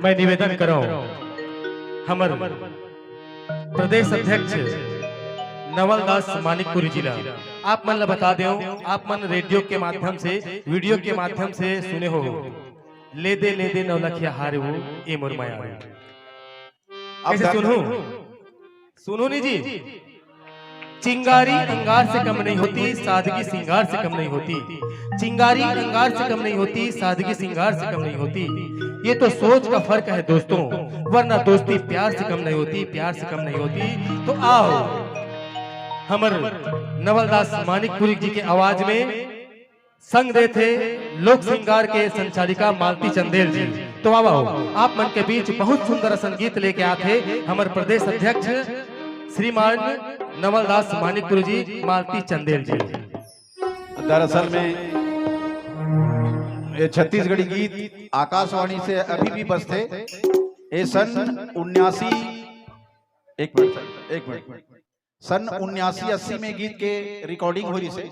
मैं निवेदन करो हमर प्रदेश अध्यक्ष नवलदास मानिकपुरी जिला आप मन ला बता दो, आप मन रेडियो के माध्यम से वीडियो के माध्यम से सुने हो ले दे नवलखिया हारे वो ए मोर माया कैसे सुनो सुनो नी जी। चिंगारी अंगार से कम नहीं होती, सादगी सिंगार से कम नहीं होती। चिंगारी अंगार से कम नहीं होती, सादगी सिंगार से कम नहीं होती। ये तो सोच का फर्क है दोस्तों, वरना दोस्ती प्यार से कम नहीं होती, प्यार से कम नहीं होती। तो आओ हमर नवलदास मानिकपुरी जी के आवाज में संग दे थे लोक श्रृंगार के संचालिका मालती चंदेल जी। तो आओ आप मन के बीच बहुत सुंदर संगीत लेके आते हमर प्रदेश अध्यक्ष श्रीमान नवलदास मानिकपुरी जी मालती चंदेल जी। दरअसल में ये छत्तीसगढ़ी गीत आकाशवाणी से अभी भी बजते। ये सन 79 सन 79-80 में गीत के रिकॉर्डिंग हो रही से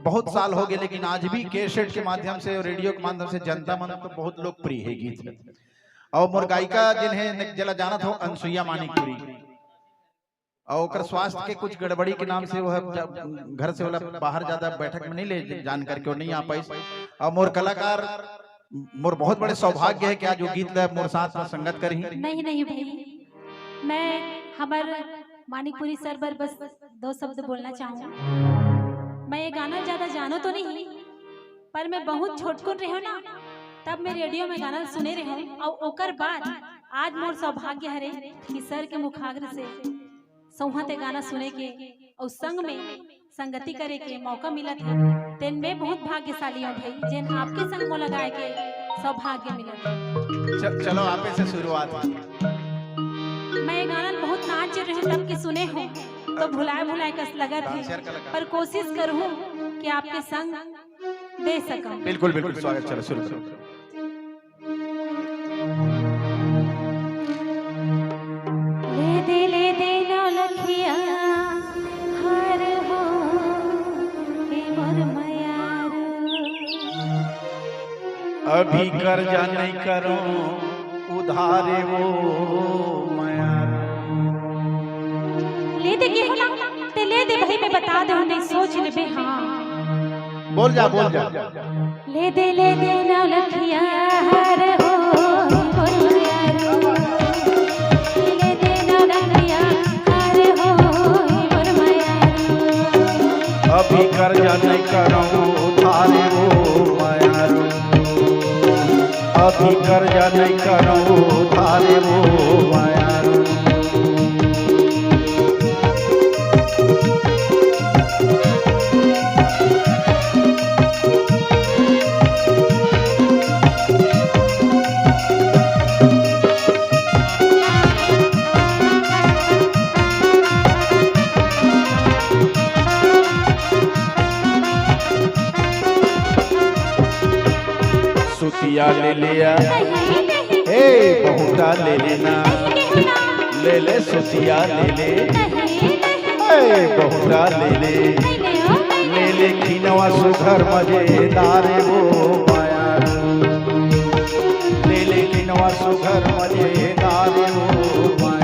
बहुत साल हो गए, लेकिन आज भी कैसेट के माध्यम से और रेडियो के माध्यम से जनता मन तो बहुत लोकप्रिय है गीत। और मोर गायिका जिन्हें जला जाना था अनसुईया मानिकपुरी, और स्वास्थ्य के कुछ गड़बड़ी के नाम से वो घर से वाला बाहर ज्यादा बैठक में नहीं ले जान करके वो नहीं आ पाई। और मोर कलाकार मोर बहुत बड़े सौभाग्य है कि आज वो गीत मोर साथ में संगत करी। नहीं भाई, मैं हमारे मानिकपुरी सर पर बस 2 शब्द बोलना चाहूँ। मैं ये गाना ज्यादा जानो तो नहीं, पर मैं बहुत छोटकुन रही हूँ ना, तब मैं रेडियो में गाना सुने रही हूँ। और ओकर बाद आज मोर सौभाग्य हरे कि सर के मुखाग्र से सौहते गाना सुने के और संग में संगति करे के मौका मिला था। तेन में बहुत भाग्यशाली हूँ भाई, जेन आपके संग में लगाए के सौभाग्य मिला था। चलो आपे से शुरुआत। मैं गाना बहुत नाच रही हूँ तब की सुने हूँ तो भुलाए कस लगत है, पर कोशिश करूँ कि आपके संग दे सकूं। बिल्कुल स्वागत। चलो शुरू करो। ले दे नौलखिया हार हो ए मोर मयार। अभी कर्जा नहीं करो उधारे वो मयार। ले दे के होला ते ले दे भाई, मैं बता दे नहीं सोच ले। हाँ बोल जा। ले दे नौलखिया हार हो मोर मयार। ले दे नौलखिया हार हो मोर मयार। अभी कर्जा नहीं करो उधारे वो मयार। अभी कर्जा नहीं करो उधारे वो मयार। सुतिया ले लिया हे बहुता ले लेना, ले सुतिया ले बहुता ले खिनवा सुघर मजेदार वो माया। ले खिनवा सुघर मजेदार वो माया।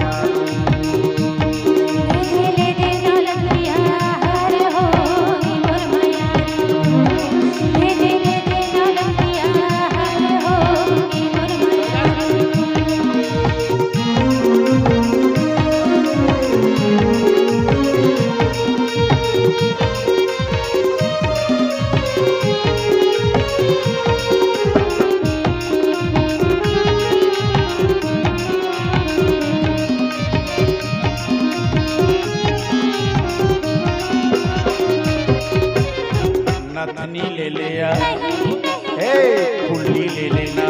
नथनी ले लिया हे फुल्ली ले लेना,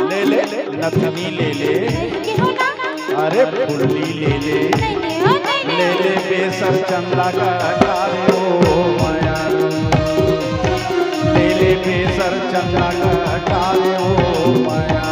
ले नथनी ले अरे फुल्ली ले बेसर चंदा का कारे ओ माया। ले बेसर चंदा का कारे ओ माया।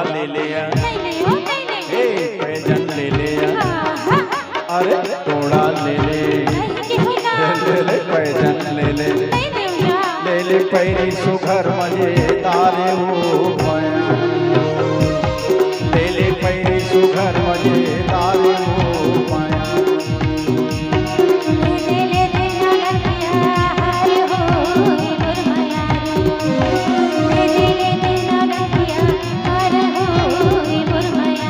चूड़ा ले लिया, नहीं ले हो नहीं ले ए पैजन ले लिया, हाँ, अरे चूड़ा ले ले, नहीं के होगा ले ले पैजन ले ले, नहीं ले होगा ले ले पैरी सुघर मजेदार हो माया, ले ले पैरी सुघर मजेदार हो माया। ले ना लगिया हार हो मोर माया ले ना लगिया हार हो मोर माया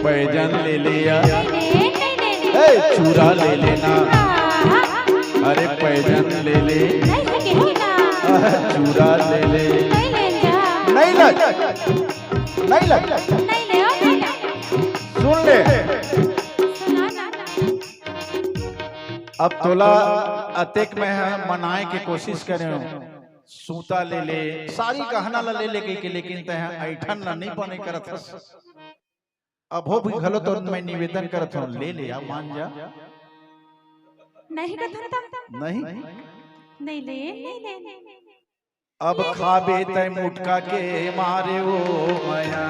पैजन ले लिया, नहीं ए चूड़ा ले लेना, हाँ, अरे पैजन ले ले, नहीं के होगा चूड़ा ले ले, नहीं ले जा नहीं लग, नहीं लग, नहीं ले हो नहीं ले सुन ले। सुना ना अब तोला अतेक में है मनाए की कोशिश करे हो, सूता ले ले, सारी गहना ला ले ले के, लेकिन तह ऐठन ला नहीं बने करत हस। अब हो भी घलो तो मैं निवेदन करत हूँ, ले ले या मान जा। नहीं कथन नहीं नहीं ले नहीं ले अब खाबे तय मुटका के मारे ओ माया,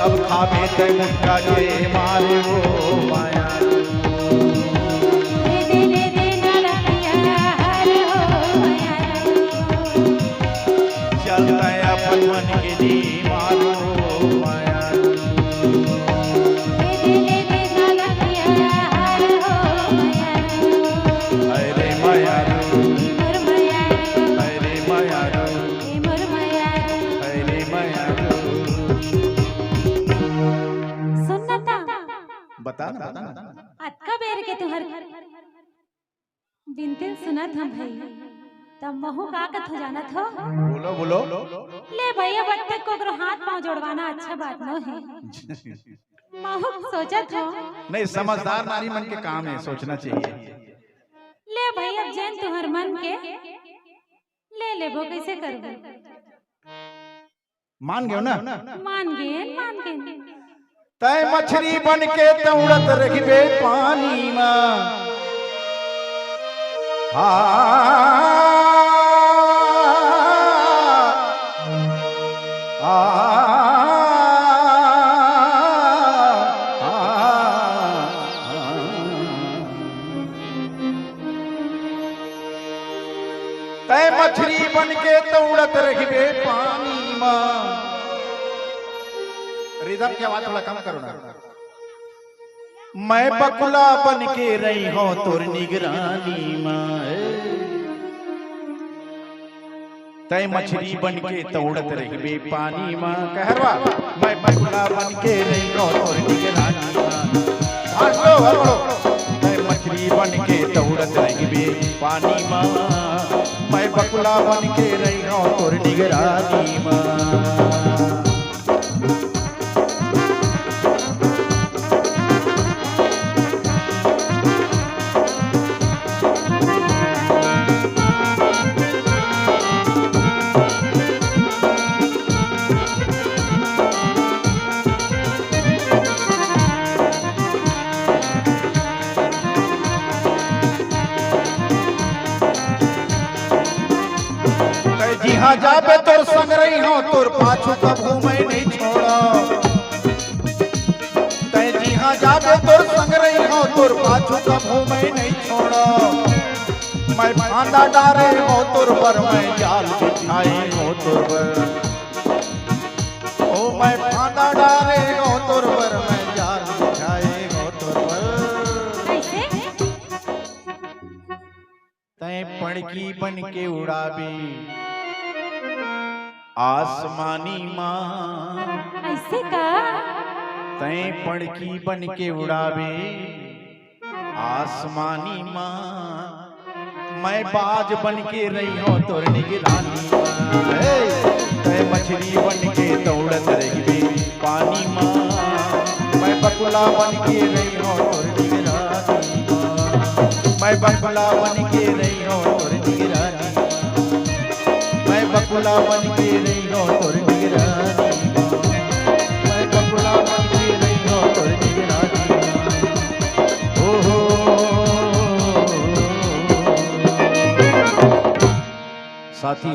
अब खाबे तय मुटका के मारे ओ माया। ले ना लगिया हार हो माया चलता है अपन मन के लिए मारो माया। ले ना लगिया हार हो माया अरे माया मोर माया अरे माया मोर माया अरे माया। सुनना ता बता ना बता ना। अतका बेर के तुहर बिनते सुनत हम भाई तब महू का कथ हो जाना थो बोलो बोलो। ले भैया बत्ते को अगर हाथ पांव जोड़वाना अच्छा बात न है महू सोचत हो नहीं, समझदार नारी मन के काम है, सोचना चाहिए। ले भैया जैन तुहर मन के ले लेबो कैसे करबो मान गयो ना। मान गे तय मछली बन के तौड़त रखबे पानी में, तय मछली बन के तौड़त रखबे पानी में। रिदम की आवाज थोड़ा कम करो ना। मैं बकुला बन के रही हो तोर निगरानी में, तय मछली बन के तौड़त रही पानी में। कहरवा मैं बकुला बन के रही हो तोर निगरानी में, तय मछली बन के तौड़त रही पानी में। मैं बकुला बन के रही हो तोर निगरानी में। जहाँ जाबे तोर संग रही हो तोर पाछू कभू मैं नहीं छोड़ा, तय जहाँ जाबे तोर संग रही हो तोर पाछू कभू मैं नहीं छोड़ा। मैं फांदा डारे हो तोर पर, मैं जाल बिछाए हो तोर पर, ओ मैं फांदा डारे हो तोर पर, मैं जाल बिछाए हो तोर पर। तय पणकी बन के उड़ाबी आसमानी माँ, ऐसे का तय पड़की बन के उड़ावे आसमानी माँ। मैं बाज बन के रही हो तोर निगरानी माँ, तय मछली बन के दौड़त रही पानी माँ। मैं बकुला बन के रही हो तोर निगरानी मैं बकुला बन के रही हो तोर निगरानी मैं बकुला बन के रही हो तोर निगरानी मैं बकुला बन के रही हो तोर निगरानी ओ हो साथी